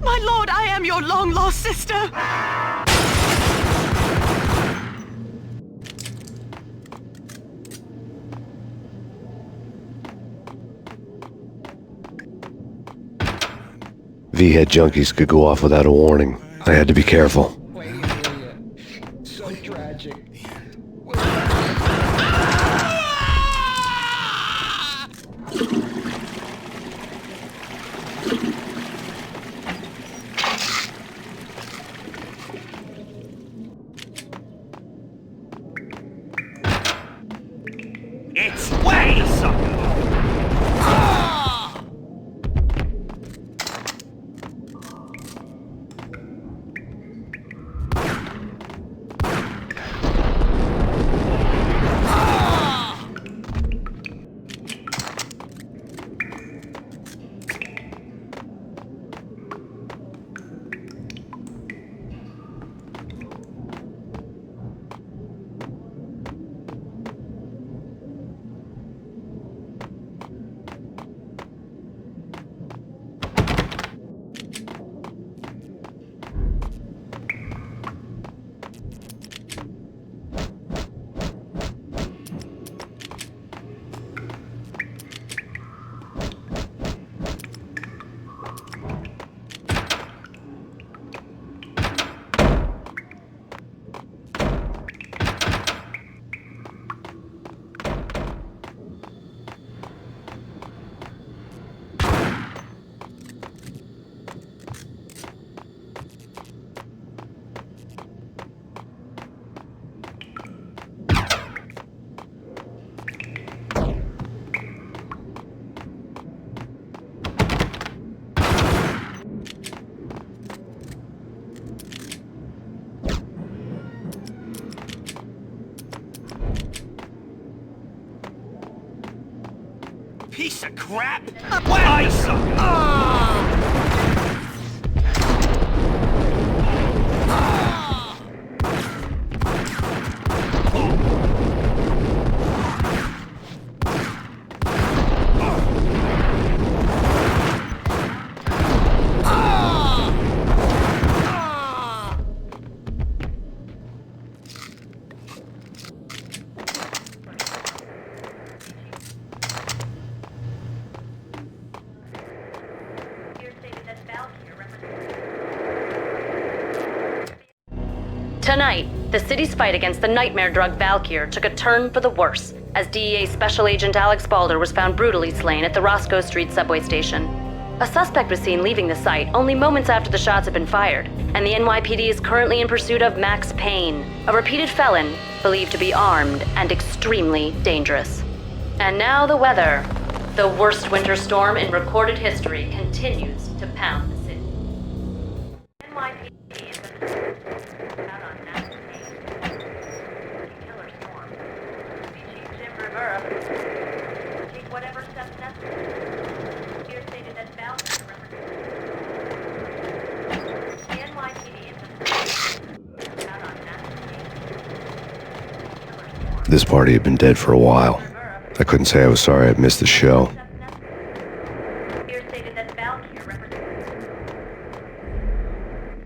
My lord, I am your long-lost sister! V-head junkies could go off without a warning. I had to be careful. So tragic. It's way, sucker! Piece of crap! Why, sucker? Tonight, the city's fight against the nightmare drug Valkyr took a turn for the worse as DEA Special Agent Alex Balder was found brutally slain at the Roscoe Street subway station. A suspect was seen leaving the site only moments after the shots had been fired, and the NYPD is currently in pursuit of Max Payne, a repeated felon believed to be armed and extremely dangerous. And now the weather. The worst winter storm in recorded history continues to pound the city. NYPD is out on Max Payne. Killer storm. Chief Jim Rivera. Take whatever steps necessary. Here stated that Valkyr represents the NYPD is out on Max Payne. Killer storm. This party had been dead for a while. I couldn't say I was sorry I'd missed the show. Here stated that Valkyr represents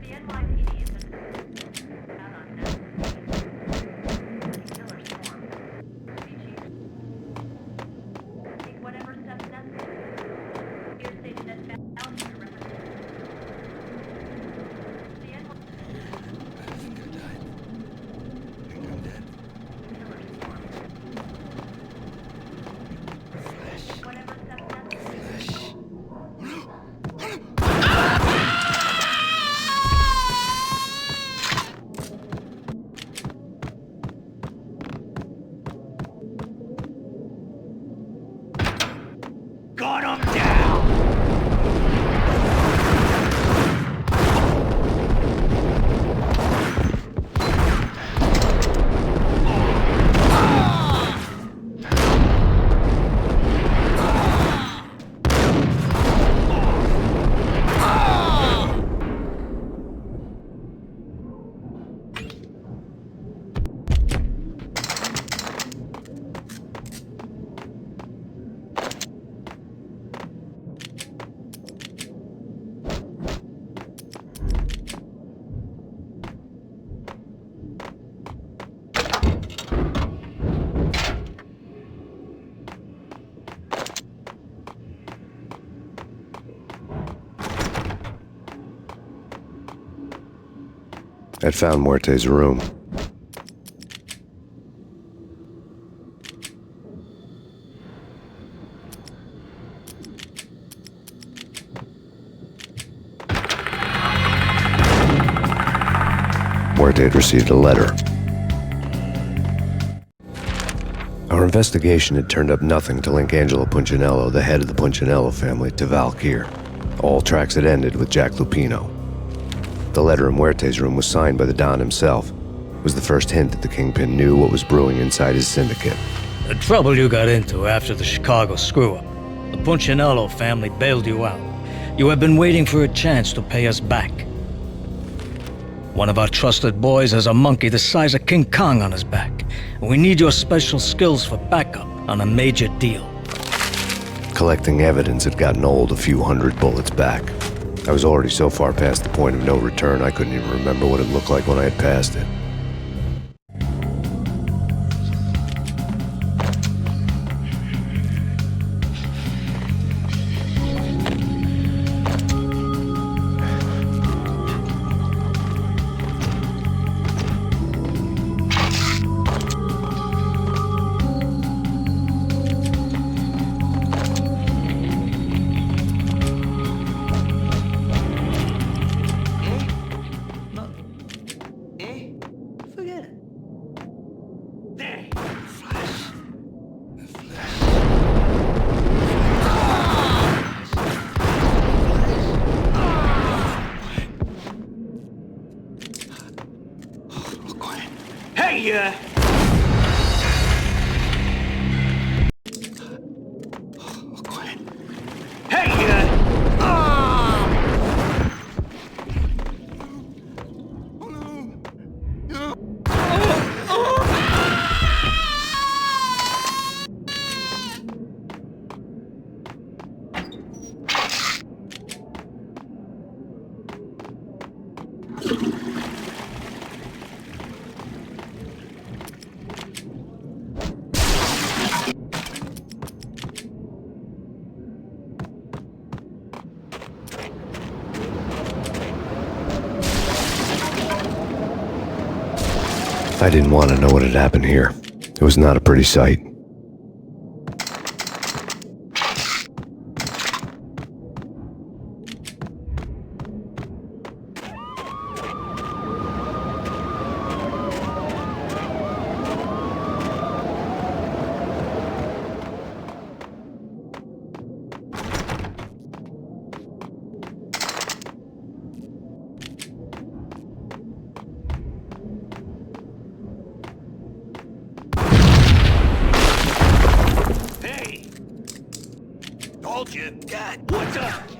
the NYPD is out on Max Payne. Killer storm. Take whatever steps necessary. Here stated that Valkyr represents the NYPD. Whatever steps necessary. Gun 'em down! I'd found Muerte's room. Muerte had received a letter. Our investigation had turned up nothing to link Angelo Punchinello, the head of the Punchinello family, to Valkyr. All tracks had ended with Jack Lupino. The letter in Muerte's room was signed by the Don himself. It was the first hint that the Kingpin knew what was brewing inside his syndicate. The trouble you got into after the Chicago screw-up. The Punchinello family bailed you out. You have been waiting for a chance to pay us back. One of our trusted boys has a monkey the size of King Kong on his back. And we need your special skills for backup on a major deal. Collecting evidence had gotten old a few hundred bullets back. I was already so far past the point of no return I couldn't even remember what it looked like when I had passed it. Hey, I didn't want to know what had happened here. It was not a pretty sight. told you. God, what's up?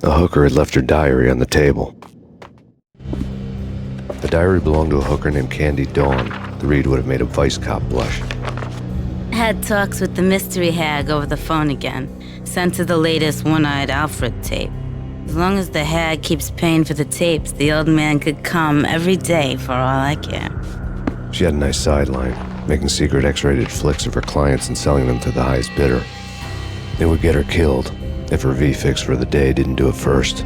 The hooker had left her diary on the table. The diary belonged to a hooker named Candy Dawn. The read would have made a vice cop blush. Had talks with the mystery hag over the phone again. Sent to the latest One-Eyed Alfred tape. As long as the hag keeps paying for the tapes, the old man could come every day for all I care. She had a nice sideline, making secret X-rated flicks of her clients and selling them to the highest bidder. It would get her killed if her V-fix for the day didn't do it first.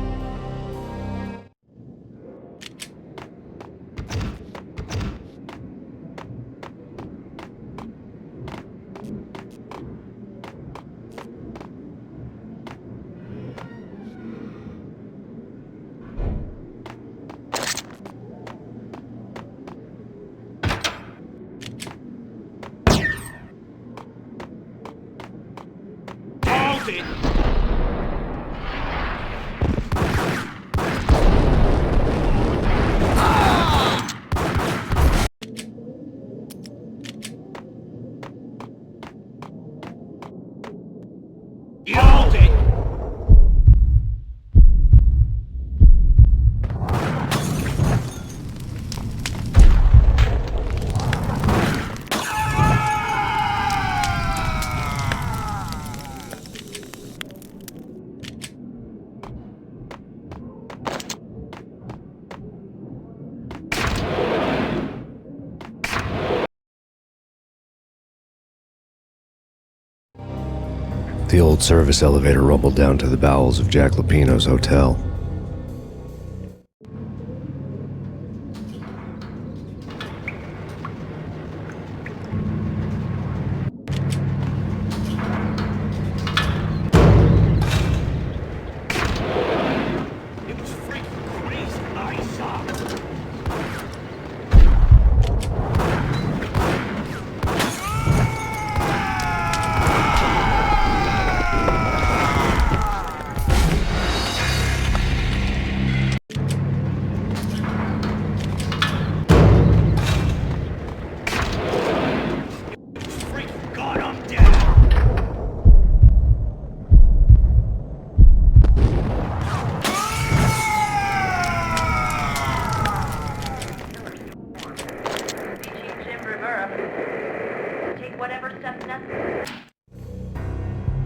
Hold it! The old service elevator rumbled down to the bowels of Jack Lupino's hotel. It was freaking crazy. I saw. Freaking God, I'm down.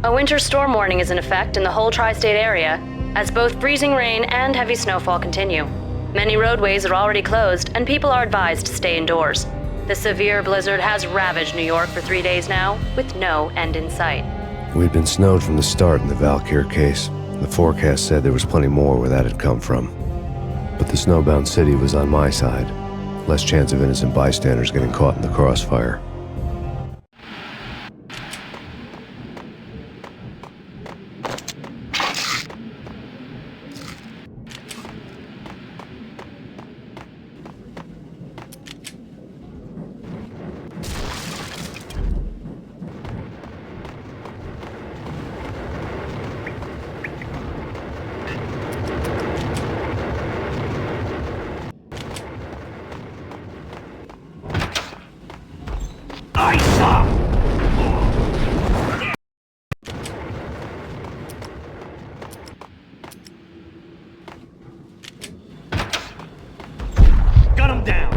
A winter storm warning is in effect in the whole tri-state area, as both freezing rain and heavy snowfall continue. Many roadways are already closed, and people are advised to stay indoors. The severe blizzard has ravaged New York for 3 days now, with no end in sight. We'd been snowed from the start in the Valkyr case. The forecast said there was plenty more where that had come from. But the snowbound city was on my side. Less chance of innocent bystanders getting caught in the crossfire. I saw. Gun him down.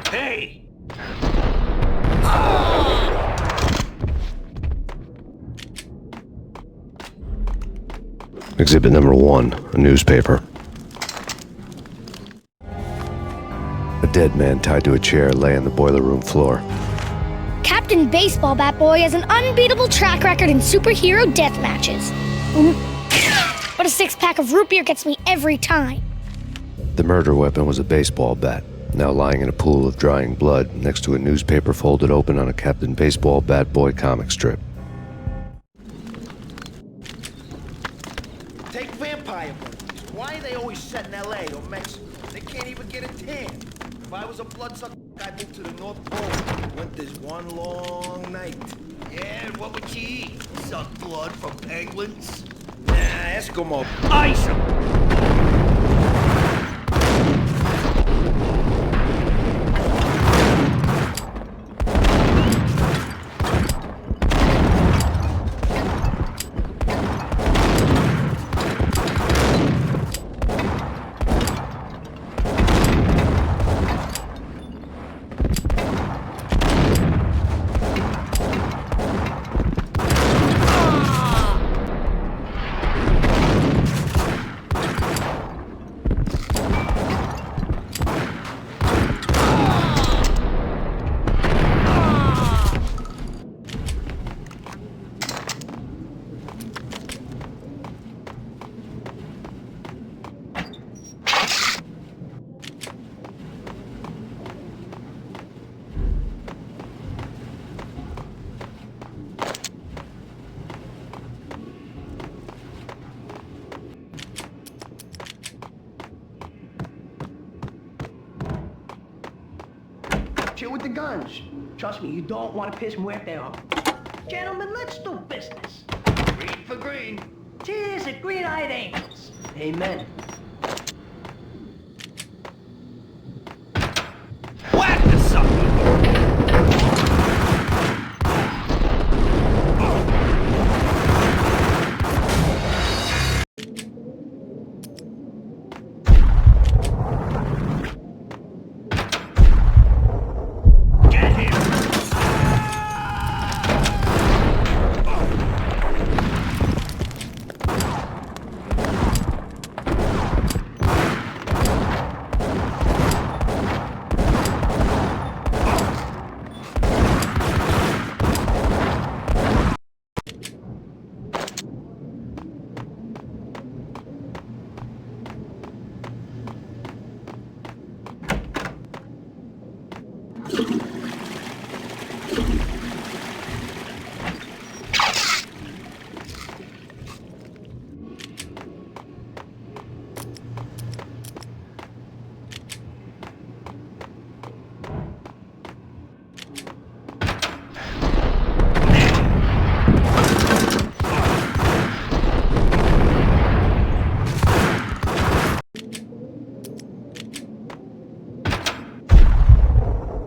Hey! Exhibit number 1, a newspaper. A dead man tied to a chair lay on the boiler room floor. Captain Baseball Bat Boy has an unbeatable track record in superhero death matches. But a six-pack of root beer gets me every time. The murder weapon was a baseball bat, now lying in a pool of drying blood next to a newspaper folded open on a Captain Baseball Bat Boy comic strip. Take vampire movies. Why are they always set in L.A. or Mexico? They can't even get a tan. If I was a bloodsucker, I'd move to the North Pole. Winter's one long night. Yeah, and what would you eat? Suck blood from penguins? Nah, Eskimo. Ice 'em! guns. Trust me, you don't want to piss Muerte off. Gentlemen, let's do business. Green for green. Cheers at green-eyed angels. Amen. Whack the sucker! Get him!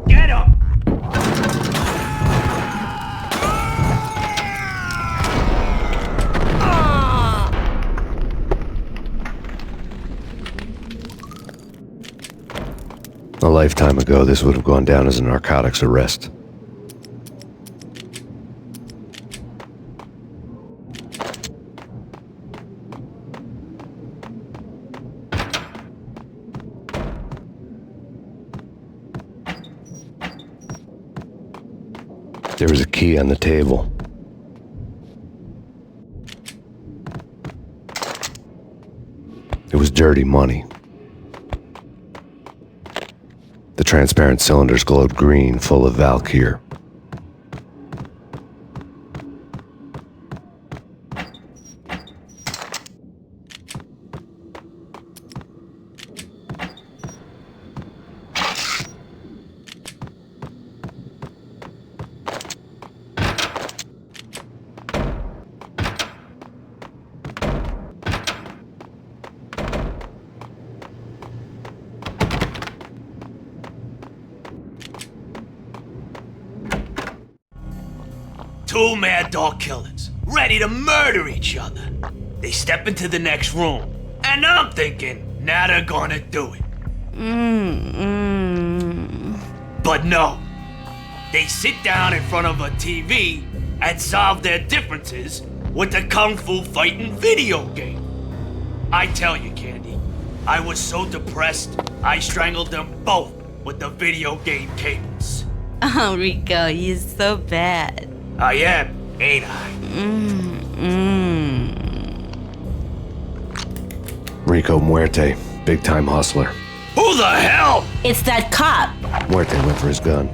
Get him! A lifetime ago, this would have gone down as a narcotics arrest. There was a key on the table. It was dirty money. The transparent cylinders glowed green, full of Valkyr. Two mad dog killers, ready to murder each other. They step into the next room, and I'm thinking, now they're gonna do it. But no. They sit down in front of a TV and solve their differences with the Kung Fu fighting video game. I tell you, Candy, I was so depressed, I strangled them both with the video game cables. Oh, Rico, you're so bad. I am, ain't I? Rico Muerte, big-time hustler. Who the hell? It's that cop. Muerte went for his gun.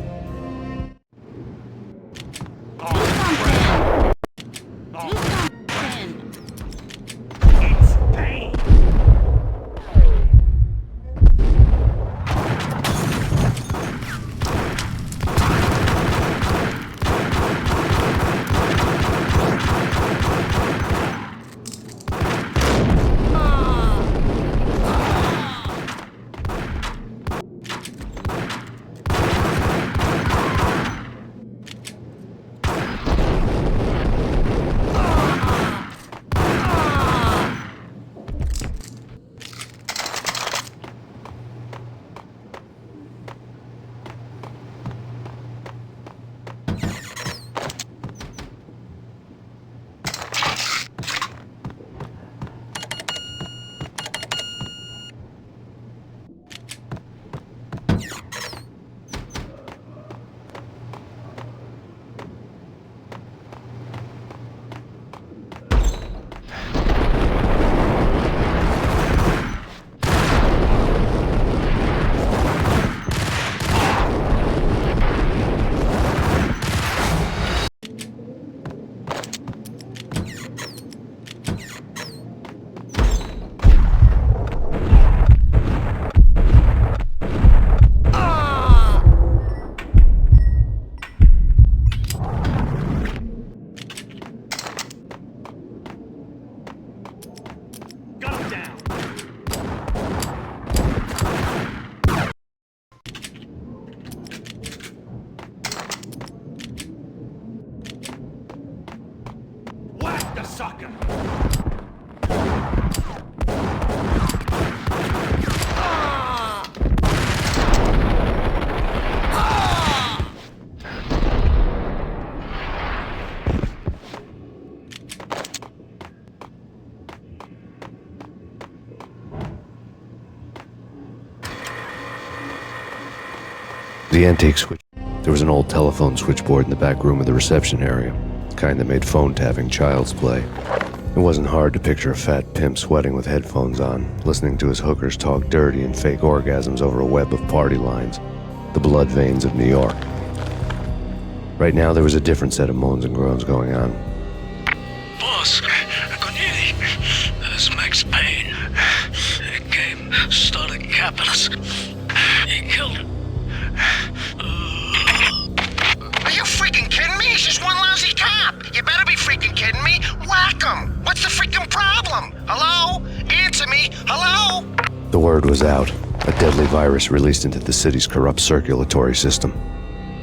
It's Payne. the sucker! The antique switch. There was an old telephone switchboard in the back room of the reception area, the kind that made phone tapping child's play. It wasn't hard to picture a fat pimp sweating with headphones on, listening to his hookers talk dirty and fake orgasms over a web of party lines, the blood veins of New York. Right now, there was a different set of moans and groans going on. Boss, good evening. This is Max Payne. He came, started capping us. He killed him. Are you freaking kidding me? He's just one lousy cop. You better be freaking kidding me. Whack him. What's the freaking problem? Hello? Answer me. Hello? The word was out. A deadly virus released into the city's corrupt circulatory system.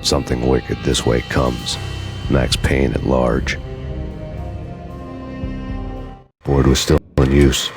Something wicked this way comes. Max Payne at large. Board was still in use.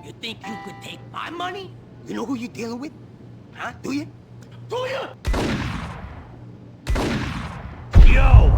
You think you could take my money? You know who you're dealing with? Huh? Do you? Do you? Yo!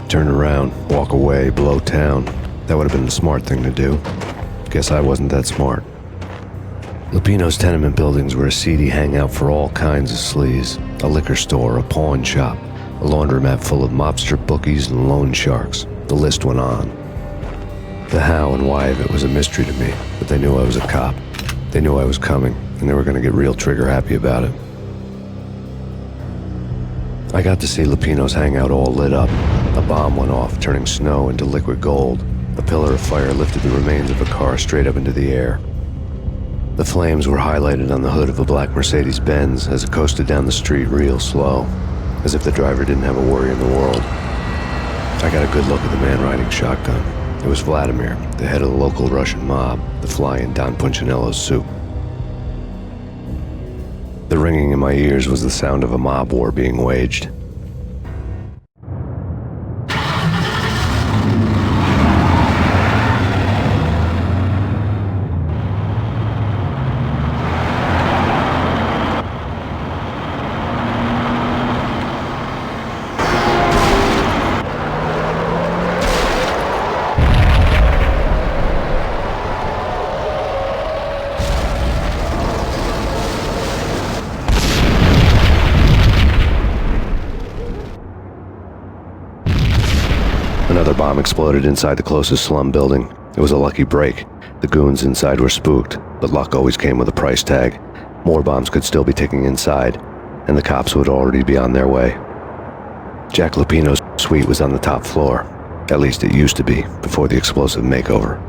Turn around, walk away, blow town. That would have been the smart thing to do. Guess I wasn't that smart. Lupino's tenement buildings were a seedy hangout for all kinds of sleaze. A liquor store, a pawn shop, a laundromat full of mobster bookies and loan sharks. The list went on. The how and why of it was a mystery to me, but they knew I was a cop. They knew I was coming, and they were going to get real trigger happy about it. I got to see Lupino's hangout all lit up. A bomb went off, turning snow into liquid gold. A pillar of fire lifted the remains of a car straight up into the air. The flames were highlighted on the hood of a black Mercedes-Benz as it coasted down the street real slow, as if the driver didn't have a worry in the world. I got a good look at the man riding shotgun. It was Vladimir, the head of the local Russian mob, the fly in Don Punchinello's soup. The ringing in my ears was the sound of a mob war being waged. Another bomb exploded inside the closest slum building. It was a lucky break. The goons inside were spooked, but luck always came with a price tag. More bombs could still be ticking inside, and the cops would already be on their way. Jack Lupino's suite was on the top floor. At least it used to be, before the explosive makeover.